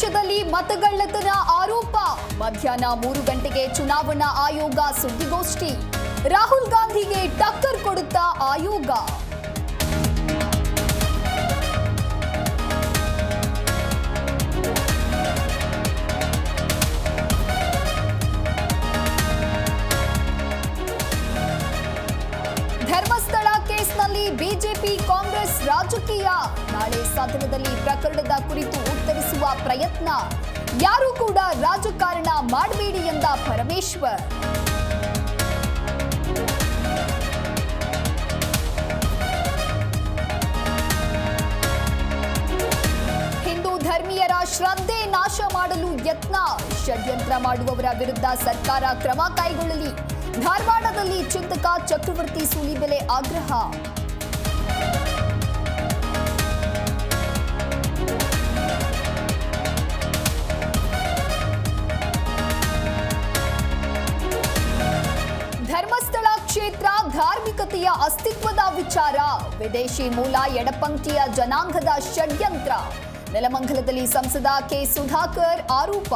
ಪ್ರದೇಶದಲ್ಲಿ ಮತಗಳ್ಳತನ ಆರೋಪ. ಮಧ್ಯಾಹ್ನ 3 ಗಂಟೆಗೆ ಚುನಾವಣಾ ಆಯೋಗ ಸುದ್ದಿಗೋಷ್ಠಿ. ರಾಹುಲ್ ಗಾಂಧಿಗೆ ಟಕ್ಕರ್ ಕೊಡುತ್ತಾ ಆಯೋಗ. ಧರ್ಮಸ್ಥಳ ಕೇಸ್ನಲ್ಲಿ ಬಿಜೆಪಿ ಕಾಂಗ್ರೆಸ್ ರಾಜಕೀಯ. ನಾಳೆ ಸದನದಲ್ಲಿ ಪ್ರಕರಣದ ಕುರಿತು ಉತ್ತರಿಸುವ ಪ್ರಯತ್ನ. ಯಾರೂ ಕೂಡ ರಾಜಕಾರಣ ಮಾಡಬೇಡಿ ಎಂದ ಪರಮೇಶ್ವರ್. ಹಿಂದೂ ಧರ್ಮೀಯರ ಶ್ರದ್ಧೆ ನಾಶ ಮಾಡಲು ಯತ್ನ. ಷಡ್ಯಂತ್ರ ಮಾಡುವವರ ವಿರುದ್ಧ ಸರ್ಕಾರ ಕ್ರಮ ಕೈಗೊಳ್ಳಲಿ. ಧಾರವಾಡದಲ್ಲಿ ಚಿಂತಕ ಚಕ್ರವರ್ತಿ ಸೂಲಿಬೆಲೆ ಆಗ್ರಹ. ಧರ್ಮಸ್ಥಳ ಕ್ಷೇತ್ರ ಧಾರ್ಮಿಕತೆಯ ಅಸ್ತಿತ್ವದ ವಿಚಾರ. ವಿದೇಶಿ ಮೂಲ ಎಡಪಂಕ್ತಿಯ ಜನಾಂಗದ ಷಡ್ಯಂತ್ರ. ನೆಲಮಂಗಲದಲ್ಲಿ ಸಂಸದ ಕೆ ಸುಧಾಕರ್ ಆರೋಪ.